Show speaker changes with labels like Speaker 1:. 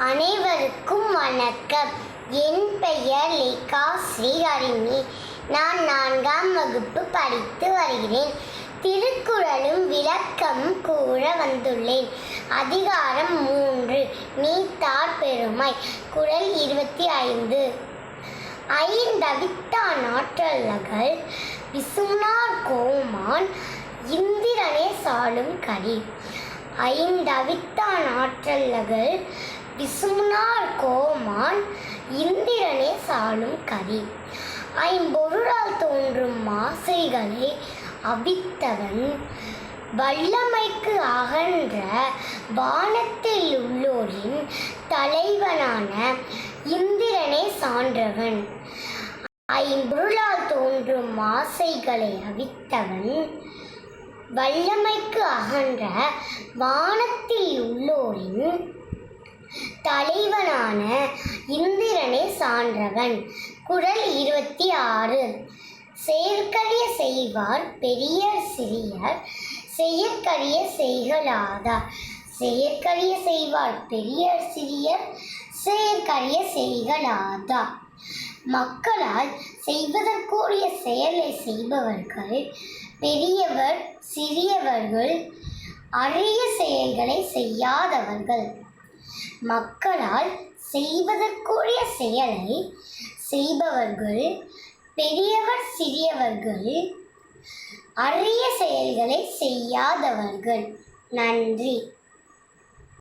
Speaker 1: அனைவருக்கும் வணக்கம். என் பெயர் லேகா ஸ்ரீஹரிணி. நான் 4ஆம் வகுப்பு படித்து வருகிறேன். திருக்குறளும் விளக்கமும் கூற வந்துள்ளேன். அதிகாரம் 3, நீத்தார் பெருமை. குறள் 25. ஐந்தவித்தான் ஆற்றல்லகள் விசும்புநாற் கோமான் இந்திரனே சாலும் கடி. ஐந்தவித்தான் ஆற்றல்லகள் விசும்புநாற் கோமான் இந்திரனே சாலும் கதி. ஐம்பொருளால் தோன்றும் மாசைகளை அவித்தவன் வல்லமைக்கு அகன்ற வானத்தில் உள்ளோரின் தலைவனான இந்திரனே சான்றவன். ஐம்பொருளால் தோன்றும் மாசைகளை அவித்தவன் வல்லமைக்கு அகன்ற வானத்தில் உள்ளோரின் தலைவனான இந்திரனே சான்றவன். குறள் 26. செயற்கரிய செய்வார் பெரியர் சிறியர் செயற்கரிய செய்கலாதார். செயற்கரிய செய்வார் பெரியர் சிறியர் செயற்கரிய செய்கலாதார். மக்களால் செய்வதற்குரிய செயலை செய்பவர்கள் பெரியவர் சிறியவர்கள் அரிய செயல்களை செய்யாதவர்கள். மக்களால் செய்வதற்குரிய செயலை செய்பவர்கள் பெரியவர் சிறியவர்கள் அரிய செயல்களை செய்யாதவர்கள். நன்றி.